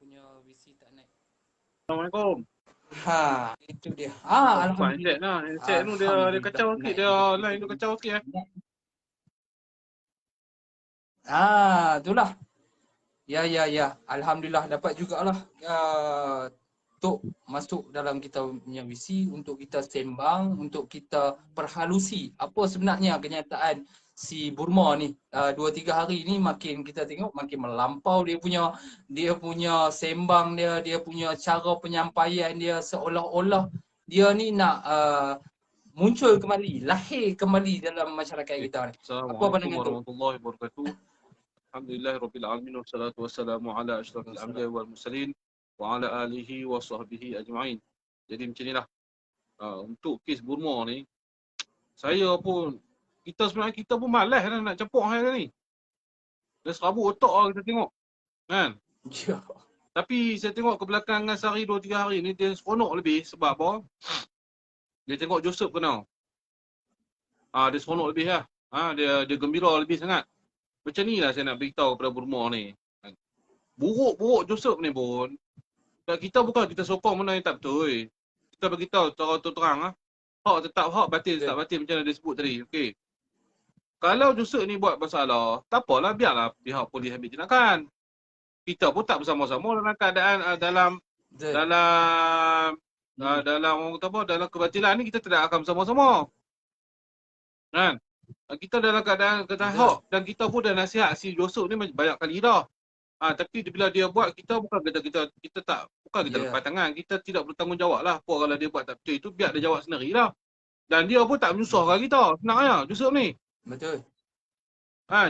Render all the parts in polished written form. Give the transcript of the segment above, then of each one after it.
punya VC tak naik. Assalamualaikum. Itu dia. Bukan handset Alhamdulillah. lah. Handset tu dia Alhamdulillah kacau sikit. naik Dia rezeki line tu tadi. kacau sikit. Itulah. Ya. Alhamdulillah dapat jugalah untuk masuk dalam kita punya visi untuk kita sembang, untuk kita perhalusi apa sebenarnya kenyataan si Burma ni. 2-3 hari ni makin kita tengok makin melampau dia punya sembang dia punya cara penyampaian dia, seolah-olah dia ni nak muncul kembali, lahir kembali dalam masyarakat kita ni. Apa Assalamualaikum pandangan tu? warahmatullahi wabarakatuh. Alhamdulillahirabbil alamin wassalatu wassalamu ala asyrafil anbiya'i wal mursalin wa ala alihi wa sahbihi ajma'in. Jadi macam nilah. Untuk kes Burma ni, saya pun sebenarnya kita pun malas lah nak campur hal ni. Dah serabut otak lah kita tengok. Kan? Ya. Tapi saya tengok kebelakangan sehari 2-3 hari ni dia seronok lebih sebab apa? Dia tengok Joseph kena. Dia seronok lebih lah. Dia gembira lebih sangat. Macam ni lah saya nak beritahu kepada Burma ni. Buruk Joseph ni pun, kita bukan kita sokong benda yang tak betul. Kita beritahu secara terang lah. Hak tetap hak, batil tetap batil macam mana dia sebut tadi. Okey. Kalau Joseph ni buat masalah, tak apalah, biarlah pihak polis ambil tindakan. Kita pun tak bersama-sama dalam keadaan dalam orang kata apa, dalam kebatilan ni kita tidak akan bersama-sama. Kan? Kita dalam keadaan kata hak dan kita pun dah nasihat si Joseph ni banyak kali dah. Tapi bila dia buat, kita bukan kita lepas tangan, kita tidak bertanggungjawab lah. Apa kalau dia buat tak betul itu, biar dia jawab sendiri lah. Dan dia pun tak menyusahkan kita. Senangnya Joseph ni. Betul.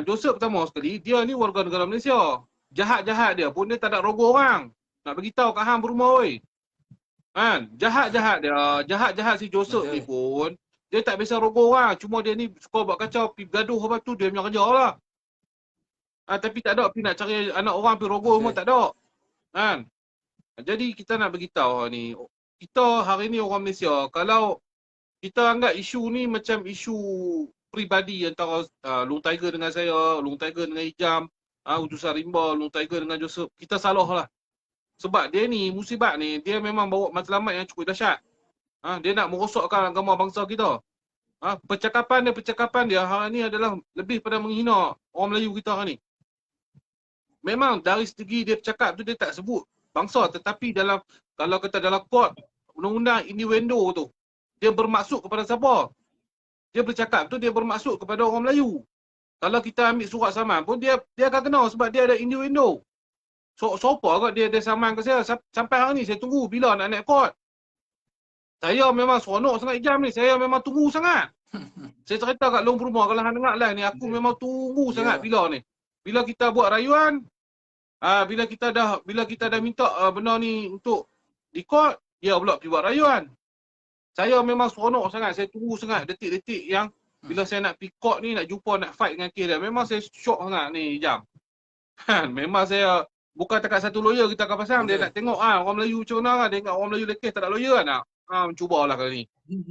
Joseph pertama sekali, dia ni warga negara Malaysia. Jahat-jahat dia pun dia tak ada rogoh orang. Nak beritahu kat hang berumah oi. Jahat-jahat si Joseph ni pun dia tak biasa rogoh orang. Cuma dia ni suka buat kacau, pergi bergaduh apa tu, dia punya kerja lah. Tapi tak ada pergi nak cari anak orang pergi rogoh semua, tak ada. Jadi kita nak beritahu ni, kita hari ni orang Malaysia, kalau kita anggap isu ni macam isu peribadi antara Long Tiger dengan saya, Long Tiger dengan Ijam, utusan Rimba, Long Tiger dengan Joseph, kita salah lah. Sebab dia ni, musibat ni, dia memang bawa matlamat yang cukup dahsyat. Dia nak merosakkan agama bangsa kita. Percakapan dia hari ni adalah lebih pada menghina orang Melayu kita hari ni. Memang dari segi dia bercakap tu dia tak sebut bangsa, tetapi kalau kata dalam kod undang-undang innuendo tu, dia bermaksud kepada siapa? Dia bercakap tu dia bermaksud kepada orang Melayu. Kalau kita ambil surat saman pun dia akan kena sebab dia ada innuendo. So apa kot dia saman ke saya sampai hari ni saya tunggu bila nak naik kod. Saya memang seronok sangat jam ni. Saya memang tunggu sangat. Saya cerita kat Long Burma, kalau hang dengar live ni, aku memang tunggu sangat bila ni. Bila kita buat rayuan, bila kita dah minta benda ni untuk di court, dia pula pergi buat rayuan. Saya memang seronok sangat, saya tunggu sangat detik-detik yang bila saya nak pergi court ni, nak jumpa, nak fight dengan kes dia. Memang saya syok sangat ni jam. Memang saya, bukan dekat satu lawyer kita akan pasang, dia nak tengok orang Melayu macam mana, dia ingat orang Melayu lekeh tak ada lawyer kan. Mencubalah kali ni.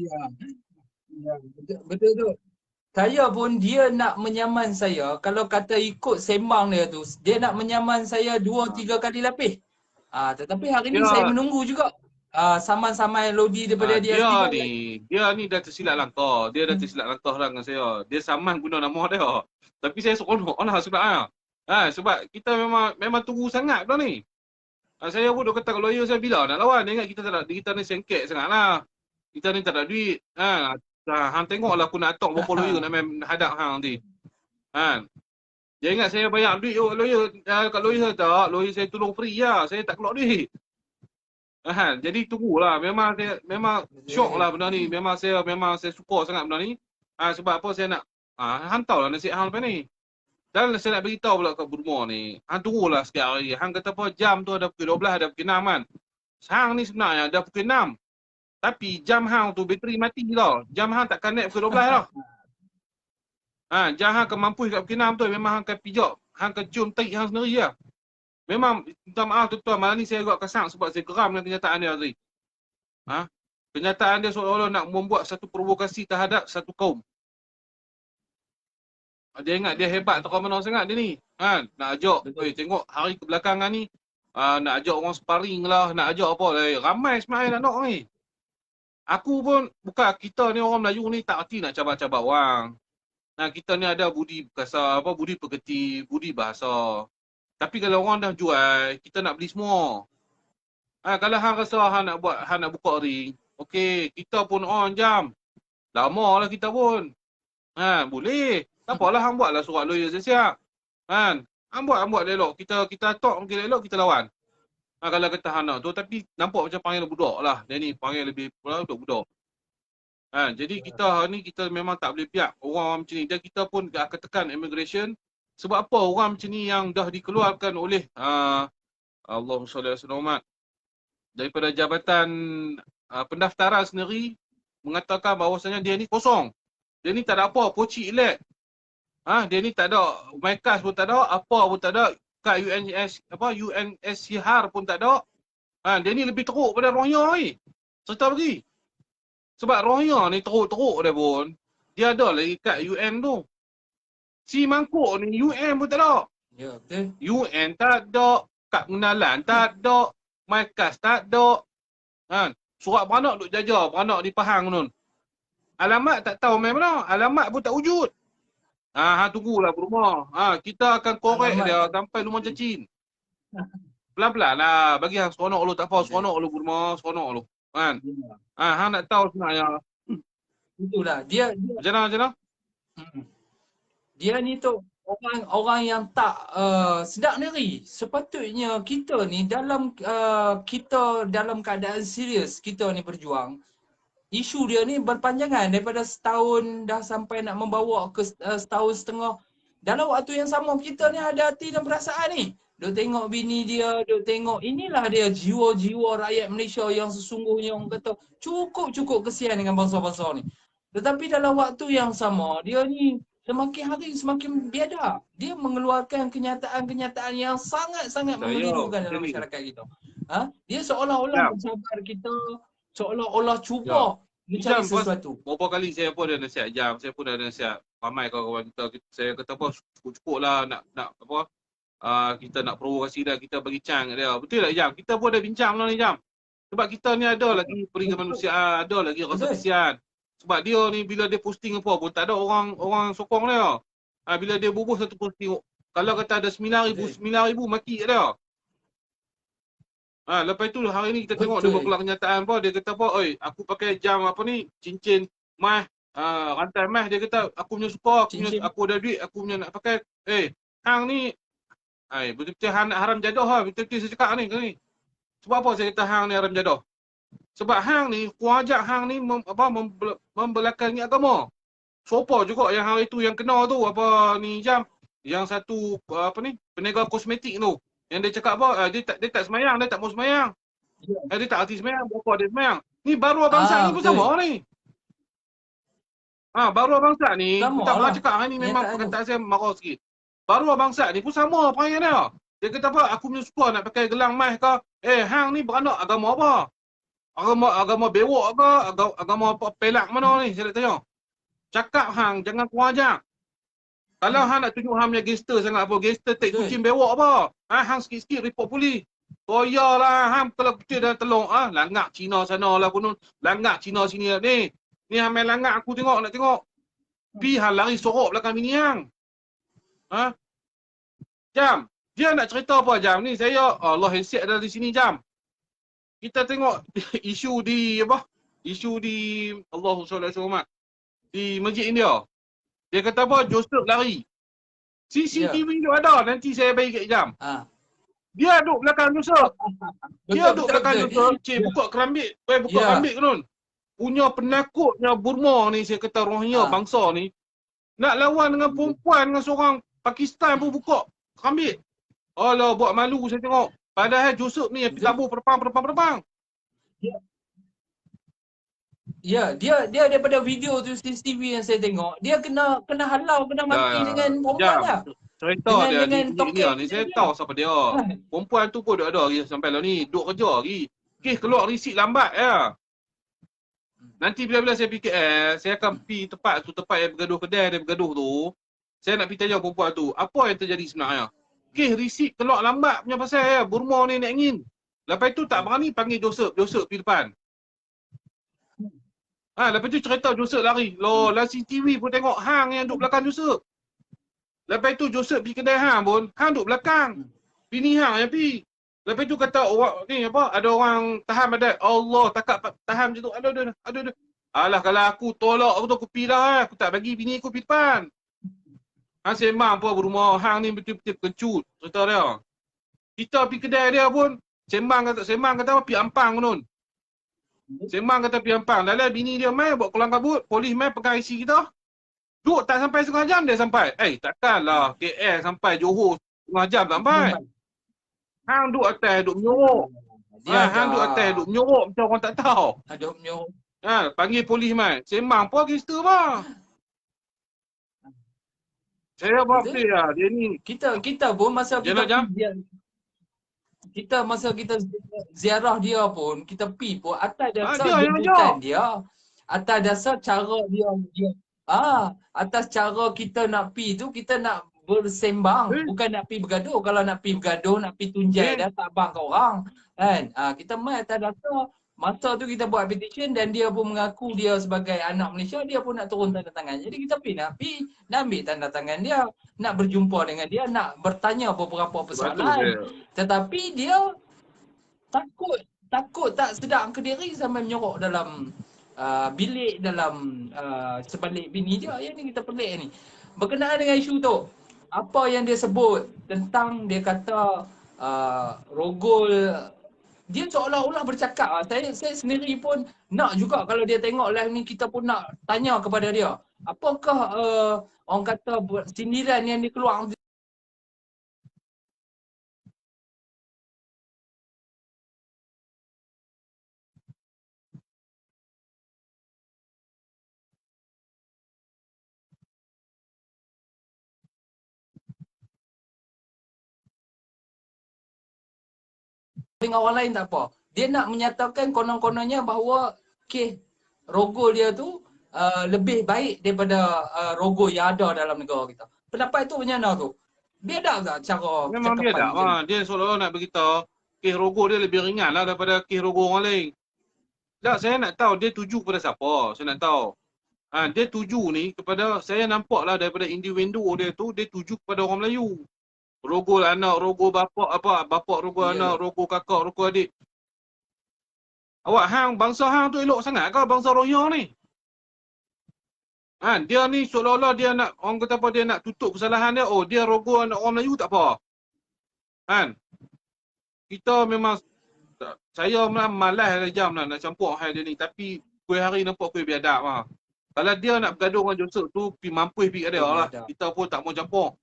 Ya, betul tu. Saya pun dia nak menyaman saya, kalau kata ikut sembang dia tu, dia nak menyaman saya 2-3 kali lebih. Tetapi hari ni saya menunggu juga saman-saman lodi daripada dia. Dia ni dah tersilap langkah. Dia dah tersilap langkah lah dengan saya. Dia saman guna nama dia. Tapi saya seronok lah sebenarnya. Sebab kita memang tunggu sangat dah ni. Saya pun dah kata kat lawyer saya, bila nak lawan. Dia ingat kita ni sengket sangat lah. Kita ni tak ada duit. Hang tengoklah aku nak atok berapa lawyer nak main hadap hang nanti. Dia ingat saya bayar duit lawyer. Kat lawyer saya tak. Lawyer saya tolong free lah. Saya tak keluar duit. Jadi tunggulah. Memang syok lah benda ni. Memang saya suka sangat benda ni. Sebab apa saya nak hang tahu lah nasihat hang lepas ni. Dan saya nak beritahu pula kat Burma ni, hang tunggulah sikit hari. Hang kata apa, jam tu ada pukul 12, ada pukul 6 kan. Hang ni sebenarnya ada pukul 6. Tapi jam hang tu bateri mati tau. Jam hang takkan naik pukul 12 tau. Jam hang akan mampu kat pukul 6 tu, memang hang akan pijak. Hang akan cium tarik hang sendiri lah. Memang, minta maaf tuan-tuan, malam ni saya agak kesang sebab saya geram dengan kenyataan dia tadi. Kenyataan dia seolah-olah nak membuat satu provokasi terhadap satu kaum. Dia ingat dia hebat atau mana sangat dia ni. Nak ajak, tengok hari kebelakangan ni, nak ajak orang sparring lah, nak ajak apa lah. Ramai sebenarnya nak ni. Aku pun, bukan kita ni orang Melayu ni tak erti nak cabar-cabar orang. Nah, kita ni ada budi kasar, budi pekerti, budi bahasa. Tapi kalau orang dah jual, kita nak beli semua. Kalau hang rasa hang nak buka ring, okey, kita pun on jam. Lama lah kita pun. Boleh. Tak apalah hang buatlah surat lawyer siap-siap. Kan? Hang buat elok. Kita talk mungkin elok, kita lawan. Kalau kata hang nak tu, tapi nampak macam panggil budak lah. Dia ni panggil lebih budak-budak. Jadi kita ni kita memang tak boleh biar orang macam ni. Dan kita pun akan tekan immigration. Sebab apa orang macam ni yang dah dikeluarkan oleh Allahumma salli ala sayyidina Muhammad daripada jabatan pendaftaran sendiri mengatakan bahawasanya dia ni kosong. Dia ni tak ada apa, poci elek. Dia ni tak ada MyCas pun tak ada, apa pun tak ada, kad UNSCR pun tak ada. Dia ni lebih teruk pada Rohingya ni. Cerita pergi. Sebab Rohingya ni teruk-teruk dia pun, dia ada lagi kad UN tu. Si Mangkuk ni UN pun tak ada. Ya, betul. UN tak ada, kad pengenalan tak ada, MyCas tak ada. Surat beranak duk jajar, beranak di Pahang nun. Alamat tak tahu main mana, alamat pun tak wujud. Tunggulah berumah. Kita akan korek dia sampai rumah cacing. Pelan-pelan lah, bagi hang seronok lu tak apa, seronok lu berumah, seronok lu. Kan? Hang nak tahu sebenarnya. Itulah dia Macam mana? Dia ni tu orang yang tak sedar diri. Sepatutnya kita ni dalam keadaan serius kita ni berjuang. Isu dia ni berpanjangan daripada setahun dah sampai nak membawa ke setahun setengah. Dalam waktu yang sama kita ni ada hati dan perasaan ni. Duk tengok bini dia, duk tengok inilah dia jiwa-jiwa rakyat Malaysia yang sesungguhnya orang kata cukup kesian dengan bangsa-bangsa ni. Tetapi dalam waktu yang sama dia ni semakin hari semakin biadab. Dia mengeluarkan kenyataan-kenyataan yang sangat-sangat mengelirukan dalam masyarakat kita. Dia seolah-olah mencabar kita, seolah-olah cuba mencari sesuatu. Berapa kali saya pun ada nasihat Jam, saya pun ada nasihat ramai kawan-kawan kita, saya kata apa, cukup lah nak apa, kita nak provokasi dah, kita bagi cang dia. Betul tak Jam? Kita pun ada bincang lah ni Jam. Sebab kita ni ada lagi peringkat kemanusiaan, ada lagi rasa kesian. Sebab dia ni bila dia posting apa pun tak ada orang sokong dia. Bila dia bubuh satu posting, kalau kata ada 9,000 maki dia. Lepas tu hari ni kita tengok dia berkeluar kenyataan apa, dia kata apa, oi aku pakai jam apa ni, cincin mah, rantai mah, dia kata aku punya suka, aku ada duit, aku punya nak pakai. Hang ni betul-betul hang nak haram jadah lah, betul-betul saya cakap ni. Sebab apa saya kata hang ni haram jadah? Sebab hang ni, kuajak hang ni membelakangi agama. Siapa juga yang hari tu yang kena tu, apa ni Jam, yang satu apa ni, peniaga kosmetik tu. Yang dia cakap apa, dia tak semayang, dia tak mau semayang. Dia tak arti semayang, berapa dia semayang. Ni baru bangsa ni pun sama ni. Baru bangsa ni, tak pernah cakap hari ni memang perkataan saya marah sikit. Baru bangsa ni pun sama perangai dia. Dia kata apa, aku punya suka nak pakai gelang mah ke. Hang ni beranak agama apa? Agama bewok ke? Agama apa pelak mana ni? Saya nak tanya. Cakap hang, jangan kuajak. Kalau hang nak tunjuk hang punya gangster sangat apa, gangster tak kucing bewok apa? Hang sikit-sikit report polis. Oh iyalah, hang kalau kucing dah telung, langak Cina sana lah pun, langak Cina sini lah ni. Ni hang main langak aku tengok, nak tengok. Pi hang lari sorok belakang bini hang. Jam, dia nak cerita apa Jam ni? Saya Allah yang siap ada di sini Jam. Kita tengok isu di apa? Isu di Allahu SWT di Masjid India. Dia kata apa? Joseph lari. CCTV tu ada. Nanti saya bagi kat Jam. Dia duduk belakang Joseph. Dia duduk belakang Joseph. Cik, buka kerambit. Buka kerambit kan. Punya penakutnya Burma ni, saya kata Rohingya bangsa ni. Nak lawan dengan perempuan dengan seorang Pakistan pun buka kerambit. Alah, buat malu saya tengok. Padahal Joseph ni yang tabur perpang. Ya, dia daripada video tu CCTV yang saya tengok, dia kena halau, kena maki dengan perempuan dah. Cerita dia ni saya tahu siapa dia. Perempuan tu pun ada lagi sampai lah ni, duk kerja lagi. Keluar risit lambat ya. Nanti bila-bila saya fikir saya akan pergi tempat yang bergaduh kedai dia bergaduh tu. Saya nak pergi tanya perempuan tu, apa yang terjadi sebenarnya? kes risik keluar lambat punya pasal ya. Burma ni naik angin. Lepas tu tak berani panggil Joseph pergi depan. Lepas tu cerita Joseph lari. Loh, lah CCTV pun tengok hang yang duduk belakang Joseph. Lepas tu Joseph pergi kedai hang pun, hang duduk belakang. Bini hang yang pergi. Lepas tu kata orang ni apa, ada orang tahan badat. Allah, takak tahan macam tu. Aduh. Alah, kalau aku tolak aku pergi lah. Aku tak bagi bini aku pergi depan. Hang sembang apa berumah, hang ni betul-betul kencut. Cerita dia. Kita pergi kedai dia pun, sembang kata apa, pergi ampang nun. Sembang kata pergi ampang. Dalam bini dia main, buat kelang kabut. Polis main pegang IC kita. Duduk tak sampai setengah jam dia sampai. Takkanlah KL sampai Johor setengah jam tak sampai. Hang duduk atas, duduk menyorok. Hang duduk atas, duduk menyorok macam orang tak tahu. Duduk menyorok. Panggil polis main. Sembang apa gangster apa. Saya buat apa lah, dia ni. Kita pun masa kita ziarah dia pun, kita pi pun atas dasar jemputan dia. Atas dasar cara dia atas cara kita nak pi tu, kita nak bersembang, bukan nak pi bergaduh. Kalau nak pi bergaduh, nak pi tunjai dah tak bang kat orang kan. Kita main atas dasar. Masa tu kita buat petition dan dia pun mengaku dia sebagai anak Malaysia, dia pun nak turun tanda tangan. Jadi kita nak ambil tanda tangan dia, nak berjumpa dengan dia, nak bertanya beberapa persoalan. Tetapi dia takut tak sedar ke diri sampai menyorok dalam bilik, dalam sebalik bini dia. Yang ni kita pelik ni. Berkenaan dengan isu tu, apa yang dia sebut tentang, dia kata rogol, dia seolah-olah bercakap. Saya sendiri pun nak juga kalau dia tengok live ni, kita pun nak tanya kepada dia. Apakah orang kata sindiran yang dikeluar dengan orang lain tak apa. Dia nak menyatakan konon-kononnya bahawa kes rogol dia tu lebih baik daripada rogol yang ada dalam negara kita. Pendapat itu macam mana tu? Dia ada tak cara memang dia tak. Dia seolah-olah nak beritahu kes rogol dia lebih ringan lah daripada kes rogol orang lain. Tak, saya nak tahu dia tuju kepada siapa. Saya nak tahu. Dia tuju ni kepada, saya nampak lah daripada innuendo dia tu, dia tuju kepada orang Melayu. Rogol anak, rogol bapak rogol anak, rogol kakak, rogol adik. Awak bangsa hang tu elok sangat ke bangsa Rohingya ni? Dia ni seolah-olah dia nak, orang kata apa, dia nak tutup kesalahan dia. Oh, dia rogol anak orang Melayu tak apa. Kita memang, saya malas jam nak campur hal dia ni. Tapi kuih hari nampak kuih biadab lah. Kalau dia nak bergaduh dengan Joseph tu, mampus pergi kat dia lah. Kita pun tak mau campur.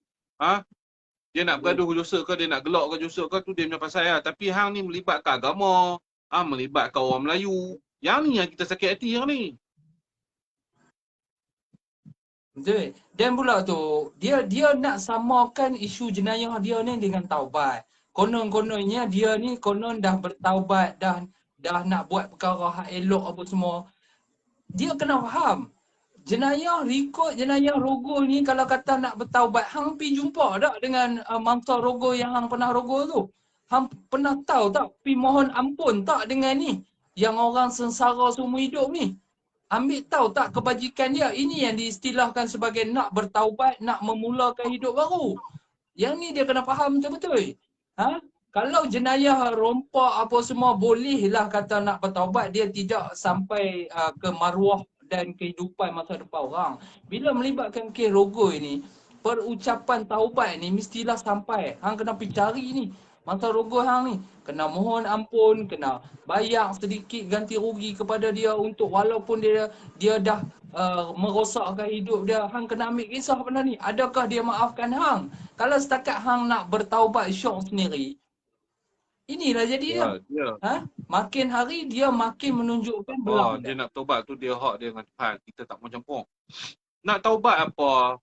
Dia nak bergaduh ke Joseph ke, dia nak gelak ke Joseph ke, tu dia punya pasal lah. Tapi hang ni melibatkan agama, melibatkan orang Melayu. Yang ni yang kita sakit hati yang ni. Betul. Dan pula tu, dia nak samakan isu jenayah dia ni dengan taubat. Konon-kononnya dia ni konon dah bertaubat, dah nak buat perkara hak elok apa semua. Dia kena faham. Jenayah rogol ni, kalau kata nak bertaubat, hang pergi jumpa tak dengan mangsa rogol yang hang pernah rogol tu? Hang pernah tahu tak, pergi mohon ampun tak dengan ni, yang orang sengsara seumur hidup ni? Ambil tahu tak kebajikan dia? Ini yang diistilahkan sebagai nak bertaubat, nak memulakan hidup baru. Yang ni dia kena faham betul-betul. Kalau jenayah rompak apa semua, bolehlah kata nak bertaubat, dia tidak sampai ke maruah dan kehidupan masa depan orang. Bila melibatkan kes rogol ni, perucapan taubat ni mestilah sampai. Hang kena pergi cari ni. Masa rogol hang ni, kena mohon ampun, kena bayar sedikit ganti rugi kepada dia untuk walaupun dia dah merosakkan hidup dia. Hang kena ambil kisah benda ni. Adakah dia maafkan hang? Kalau setakat hang nak bertaubat syok sendiri, inilah jadi dia. Makin hari dia makin menunjukkan belang. Dia nak taubat tu dia hak dia dengan Tuhan. Kita tak mau campur. Nak taubat apa?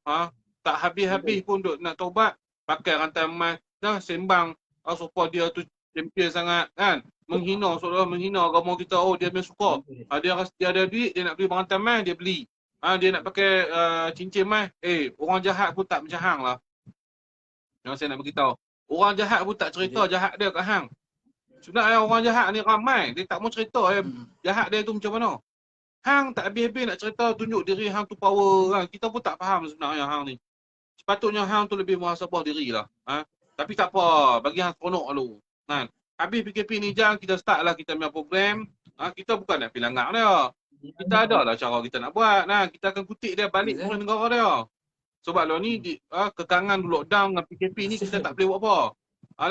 Tak habis-habis pun duk nak taubat. Pakai rantai emas. Sembang supaya dia tu champion sangat kan. Menghina, seolah menghina agama kita. Oh, dia punya suka. Dia ada duit, dia nak beli rantai emas, dia beli. Dia nak pakai cincin emas. Orang jahat pun tak macam hang lah. Yang saya nak beritahu. Orang jahat pun tak cerita Jadi, jahat dia kat hang. Sebenarnya orang jahat ni ramai. Dia tak mau cerita jahat dia tu macam mana. Hang tak habis-habis nak cerita tunjuk diri hang tu power kan. Kita pun tak faham sebenarnya hang ni. Sepatutnya hang tu lebih muhasabah diri lah. Ha? Tapi tak apa. Bagi hang seronok dulu. Kan? Habis PKP ni jang, kita start lah kita punya program. Ha? Kita bukan nak pilih langgar dia. Kita ada lah cara kita nak buat. Nah, kita akan kutip dia balik ke negara dia. Sebab lah ni kekangan lockdown dengan PKP ni kita tak boleh buat apa.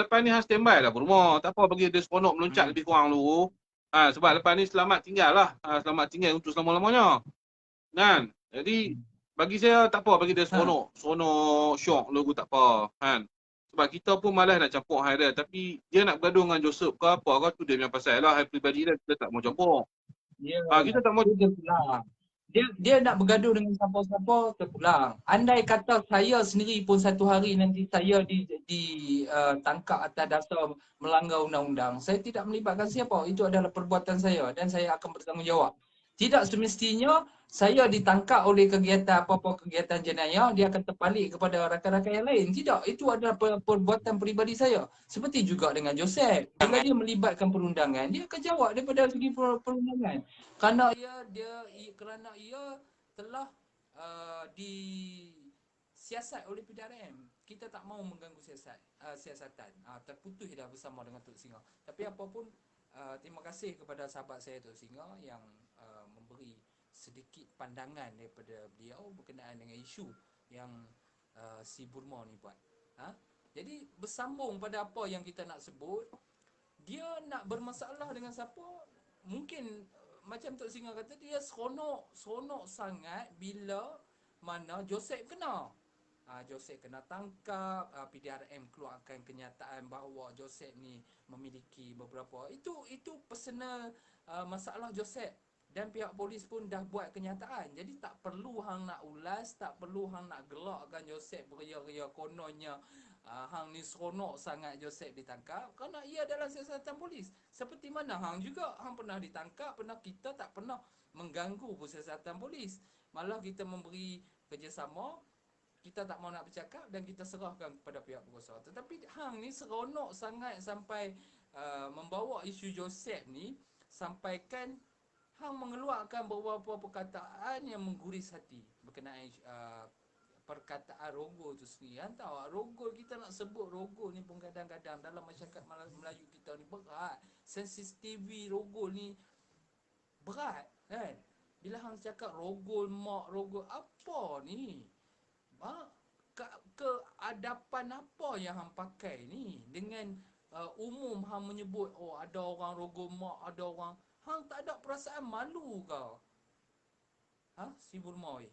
Lepas ni hang standby lah rumah. Tak apa bagi dia seronok meloncat lebih kurang dulu. Sebab lepas ni selamat tinggal lah. Selamat tinggal untuk selama-lamanya. Kan? Jadi bagi saya tak apa bagi dia seronok. Seronok, syok dulu tak apa. Kan? Sebab kita pun malas nak campur hal dia. Tapi dia nak bergaduh dengan Joseph ke apa ke tu dia punya pasal lah. Hal peribadi dia kita tak mau campur. Ya, Kita tak mau. dia pulang. Dia nak bergaduh dengan siapa-siapa terpulang. Andai kata saya sendiri pun satu hari nanti saya ditangkap atas dasar melanggar undang-undang, saya tidak melibatkan siapa. Itu adalah perbuatan saya dan saya akan bertanggungjawab. Tidak semestinya saya ditangkap oleh kegiatan apa-apa kegiatan jenayah, dia akan terbalik kepada rakan-rakan yang lain. Tidak, itu adalah perbuatan peribadi saya. Seperti juga dengan Joseph. Bila dia melibatkan perundangan, dia akan jawab daripada segi perundangan. Kerana ia telah disiasat oleh PDRM. Kita tak mau mengganggu siasatan. Terputus dah bersama dengan Tok Singa. Tapi apapun, terima kasih kepada sahabat saya Tok Singa yang memberi sedikit pandangan daripada beliau berkenaan dengan isu yang si Burma ni buat. Jadi bersambung pada apa yang kita nak sebut, dia nak bermasalah dengan siapa, mungkin macam Tok Singa kata, dia seronok sangat bila mana Joseph kena. Joseph kena tangkap, PDRM keluarkan kenyataan bahawa Joseph ni memiliki beberapa, itu personal masalah Joseph. Dan pihak polis pun dah buat kenyataan. Jadi tak perlu hang nak ulas, tak perlu hang nak gelakkan Joseph beria-ria kononnya hang ni seronok sangat Joseph ditangkap kerana ia adalah siasatan polis. Seperti mana hang juga, hang pernah ditangkap, kita tak pernah mengganggu siasatan polis. Malah kita memberi kerjasama, kita tak mau nak bercakap dan kita serahkan kepada pihak berkuasa. Tetapi hang ni seronok sangat sampai membawa isu Joseph ni, sampaikan hang mengeluarkan beberapa perkataan yang mengguris hati berkenaan perkataan rogol tu sendiri. Kan tahu, rogol, kita nak sebut rogol ni pun kadang-kadang dalam masyarakat Melayu kita ni berat. Sensitivity rogol ni berat kan. Bila hang cakap rogol mak, rogol apa ni? Keadapan apa yang hang pakai ni? Dengan umum hang menyebut, oh ada orang rogol mak, ada orang, hang tak ada perasaan malu kau? Si Burma ni.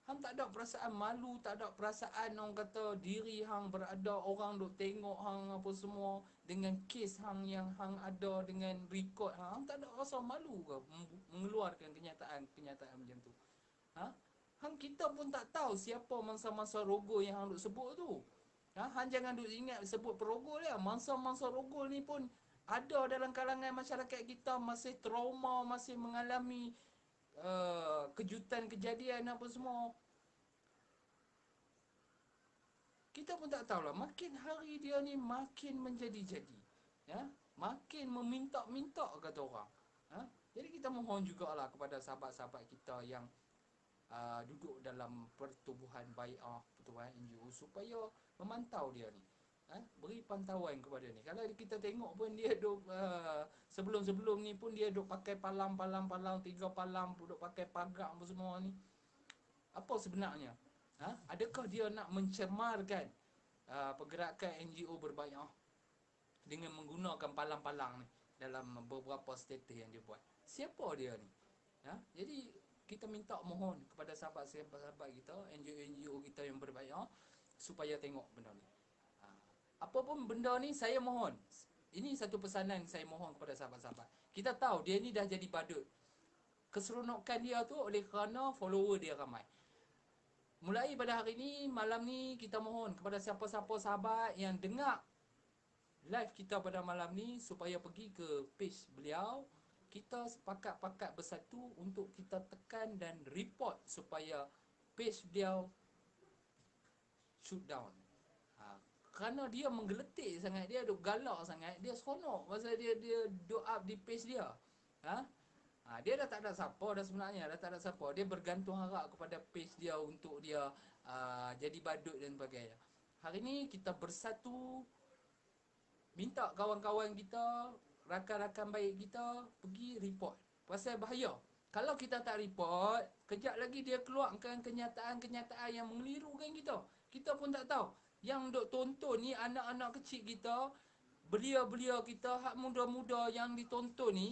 Hang tak ada perasaan malu, tak ada perasaan orang kata diri hang berada, orang duk tengok hang apa semua dengan kes hang yang hang ada dengan rekod hang tak ada rasa malu ke mengeluarkan kenyataan macam tu? Hang kita pun tak tahu siapa mangsa-mangsa rogol yang hang duk sebut tu. Hang jangan duk ingat sebut perogol ya. Mangsa-mangsa rogol ni pun ada dalam kalangan masyarakat kita, masih trauma, masih mengalami kejutan kejadian apa semua. Kita pun tak tahulah. Makin hari dia ni makin menjadi-jadi. Makin meminta-minta kata orang. Jadi kita mohon jugalah kepada sahabat-sahabat kita yang duduk dalam pertubuhan bai'ah, pertubuhan NGO, supaya memantau dia ni. Beri pantauan kepada ni. Kalau kita tengok pun dia duk sebelum-sebelum ni pun dia duk pakai palang, 3 palang, duk pakai pagar apa semua ni. Apa sebenarnya? Adakah dia nak mencemarkan pergerakan NGO berbai'ah dengan menggunakan palang-palang ni dalam beberapa status yang dia buat? Siapa dia ni? Jadi kita minta mohon kepada sahabat-sahabat kita, NGO-NGO kita yang berbai'ah, supaya tengok benda ni. Apa pun benda ni, saya mohon, ini satu pesanan saya mohon kepada sahabat-sahabat. Kita tahu dia ni dah jadi badut. Keseronokan dia tu oleh kerana follower dia ramai. Mulai pada hari ni, malam ni, kita mohon kepada siapa-siapa sahabat yang dengar live kita pada malam ni, supaya pergi ke page beliau. Kita pakat-pakat bersatu untuk kita tekan dan report supaya page beliau shoot down. kerana dia menggeletik sangat, dia duk galak sangat, dia seronok pasal dia duk up di page dia. Ha? Dia dah tak ada siapa dah sebenarnya, dah tak ada siapa. Dia bergantung harap kepada page dia untuk dia jadi badut dan sebagainya. Hari ni kita bersatu, minta kawan-kawan kita, rakan-rakan baik kita pergi report. Pasal bahaya. Kalau kita tak report, kejap lagi dia keluarkan kenyataan-kenyataan yang mengelirukan kita. Kita pun tak tahu. Yang duk tonton ni anak-anak kecil kita, belia-belia kita, hak muda-muda yang ditonton ni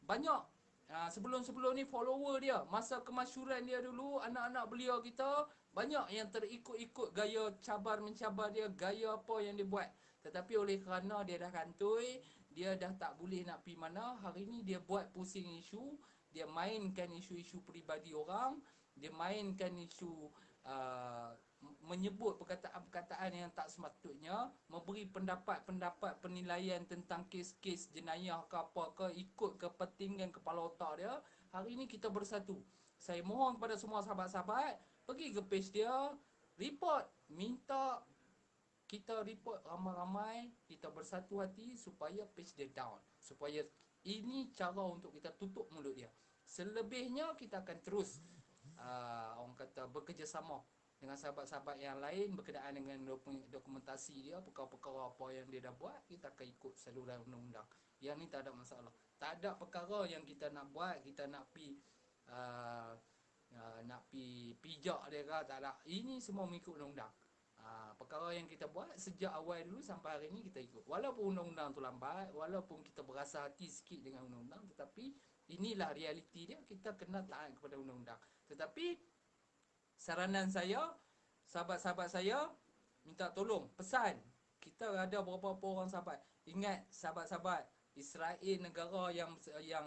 banyak. Sebelum-sebelum ni follower dia, masa kemasyhuran dia dulu, anak-anak belia kita banyak yang terikut-ikut gaya cabar mencabar dia, gaya apa yang dia buat. Tetapi oleh kerana dia dah kantoi, dia dah tak boleh nak pergi mana, hari ni dia buat pusing isu, dia mainkan isu-isu peribadi orang, dia mainkan isu menyebut perkataan-perkataan yang tak sepatutnya, memberi pendapat-pendapat penilaian tentang kes-kes jenayah ke apa ke, ikut kepentingan kepala otak dia. Hari ni kita bersatu. Saya mohon kepada semua sahabat-sahabat, pergi ke page dia, report, minta kita report ramai-ramai, kita bersatu hati supaya page dia down. Supaya ini cara untuk kita tutup mulut dia. Selebihnya kita akan terus orang kata bekerjasama dengan sahabat-sahabat yang lain berkenaan dengan dokumentasi dia, perkara-perkara apa yang dia dah buat, kita akan ikut saluran undang-undang. Yang ni tak ada masalah. Tak ada perkara yang kita nak buat, kita nak pi nak pi pijak dia ke, tak ada. Ini semua mengikut undang-undang. Perkara yang kita buat sejak awal dulu sampai hari ni kita ikut. Walaupun undang-undang tu lambat, walaupun kita berasa hati sikit dengan undang-undang, tetapi inilah realiti dia, kita kena taat kepada undang-undang. Tetapi saranan saya, sahabat-sahabat saya, minta tolong, pesan. Kita ada beberapa orang sahabat. Ingat sahabat-sahabat, Israel negara yang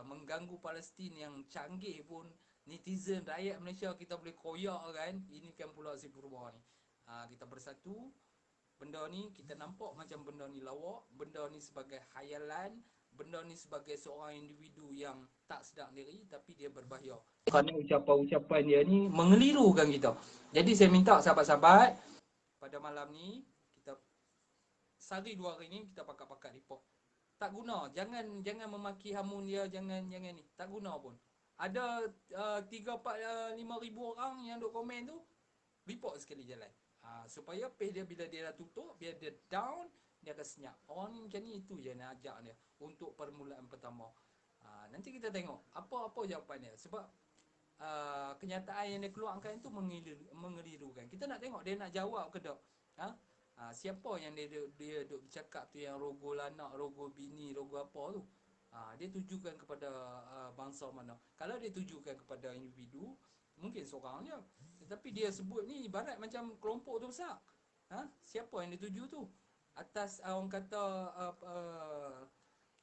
mengganggu Palestin yang canggih pun, netizen rakyat Malaysia kita boleh koyak kan. Ini kan pula si Purba ni. Kita bersatu. Benda ni kita nampak macam benda ni lawak, benda ni sebagai khayalan, benda ni sebagai seorang individu yang tak sedar diri, tapi dia berbahaya. Kerana ucapan-ucapan dia ni mengelirukan kita. Jadi saya minta sahabat-sahabat, pada malam ni kita sehari 2 hari ni kita pakat-pakat report. Tak guna, jangan memaki hamun dia, jangan ni, tak guna pun. Ada 3-4-5 ribu orang yang duk komen tu, report sekali jalan. Supaya page dia bila dia dah tutup, biar dia down, dia akan senyap. Orang ni macam ni, itu je nak ajak dia untuk permulaan pertama. Nanti kita tengok apa jawapan dia. Sebab kenyataan yang dia keluarkan itu mengelirukan. Kita nak tengok dia nak jawab ke tak. Siapa yang dia duk bercakap tu, yang rogo lanak, rogo bini, rogo apa tu. Dia tujukan kepada bangsa mana. Kalau dia tujukan kepada individu, mungkin seorang je. Tetapi dia sebut ni ibarat macam kelompok tu besar. Siapa yang dituju tu? Atas orang kata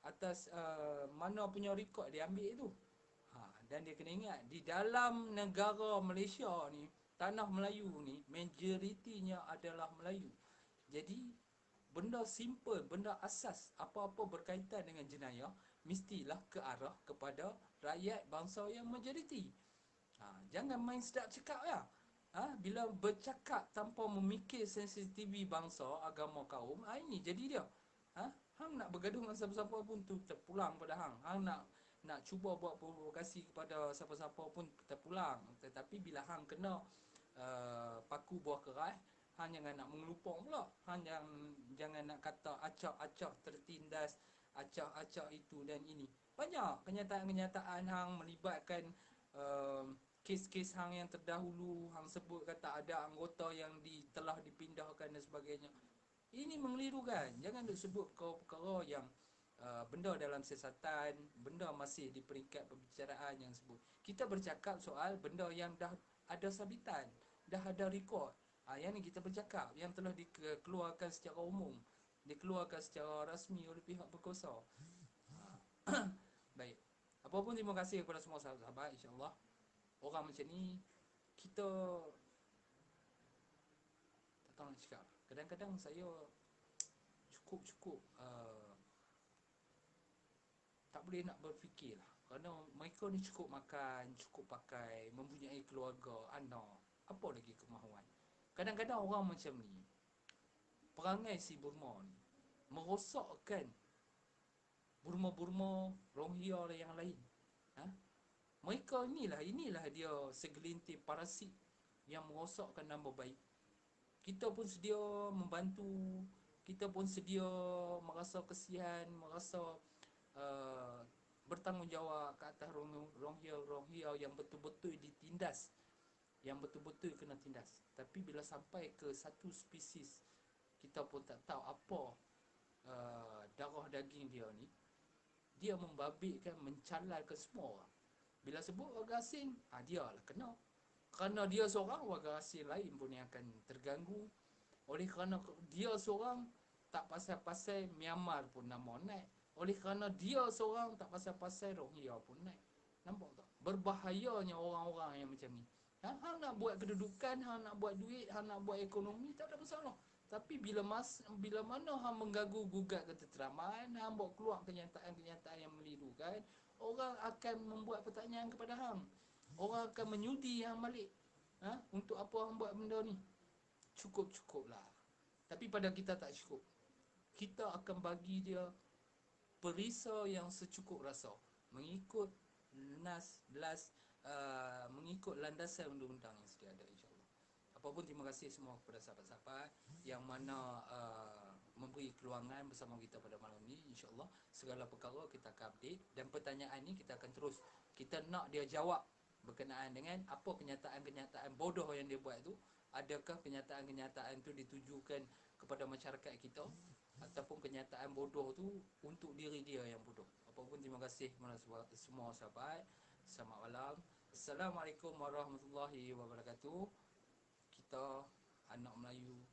atas mana punya rekod dia ambil tu. Dan dia kena ingat, di dalam negara Malaysia ni, tanah Melayu ni, majoritinya adalah Melayu. Jadi benda simple, benda asas, apa-apa berkaitan dengan jenayah mestilah ke arah kepada rakyat bangsa yang majoriti. Jangan main sedap cakap ya. Bila bercakap tanpa memikir sensitiviti bangsa, agama, kaum, ini jadi dia. Hang nak bergaduh dengan siapa-siapa pun tu terpulang pada hang. Hang nak cuba buat provokasi kepada siapa-siapa pun terpulang. Tetapi bila hang kena paku buah keras, hang jangan nak mengelupong pula. Hang jangan nak kata acak-acak tertindas, acak-acak itu dan ini. Banyak kenyataan-kenyataan hang melibatkan kes-kes hang yang terdahulu, hang sebut kata ada anggota yang telah dipindahkan dan sebagainya. Ini mengelirukan. Jangan duk sebut perkara yang benda dalam siasatan, benda masih di peringkat perbicaraan yang sebut. Kita bercakap soal benda yang dah ada sabitan, dah ada rekod. Yang ni kita bercakap, yang telah dikeluarkan secara umum, dikeluarkan secara rasmi oleh pihak berkuasa. Baik. Apapun, terima kasih kepada semua sahabat-sahabat. InsyaAllah orang macam ni kita tak tahu nak cakap. Kadang-kadang saya cukup tak boleh nak berfikir lah. Kerana mereka ni cukup makan, cukup pakai, mempunyai keluarga, anak. Apa lagi kemahuan? Kadang-kadang orang macam ni, perangai si Burma ni merosakkan Burma-Burma Rohingya yang lain. Ha? Mereka inilah dia segelintir parasit yang merosakkan nama baik. Kita pun sedia membantu, kita pun sedia merasa kesian, merasa uh, bertanggungjawab ke atas Rohingya yang betul-betul ditindas, yang betul-betul kena tindas. Tapi bila sampai ke satu spesies, kita pun tak tahu apa darah daging dia ni, dia membabitkan, mencalalkan semua orang. Bila sebut warga asing, dia lah kena. Kerana dia seorang, warga asing lain pun yang akan terganggu. Oleh kerana dia seorang, tak pasal-pasal Myanmar pun nama naik. Oleh kerana dia seorang, tak pasal-pasal Rohingya pun naik. Nampak tak? Berbahayanya orang-orang yang macam ni. Hang nak buat kedudukan, hang nak buat duit, hang nak buat ekonomi, tak ada masalah. Tapi bila mana hang mengganggu gugat ketenteraman, hang buat keluar kenyataan-kenyataan yang melirukan, orang akan membuat pertanyaan kepada hang. Orang akan menyudi hang balik. Untuk apa hang buat benda ni? Cukup-cukuplah. Tapi pada kita tak cukup. Kita akan bagi dia perisa yang secukup rasa, mengikut mengikut landasan undang-undang yang sedia ada, insya-Allah. Apapun, terima kasih semua kepada sahabat-sahabat yang mana memberi keluangan bersama kita pada malam ni. InsyaAllah segala perkara kita akan update, dan pertanyaan ni kita akan terus, kita nak dia jawab berkenaan dengan apa kenyataan-kenyataan bodoh yang dia buat tu. Adakah kenyataan-kenyataan tu ditujukan kepada masyarakat kita, ataupun kenyataan bodoh tu untuk diri dia yang bodoh. Apapun, terima kasih kepada semua sahabat. Selamat malam. Assalamualaikum warahmatullahi wabarakatuh. Kita anak Melayu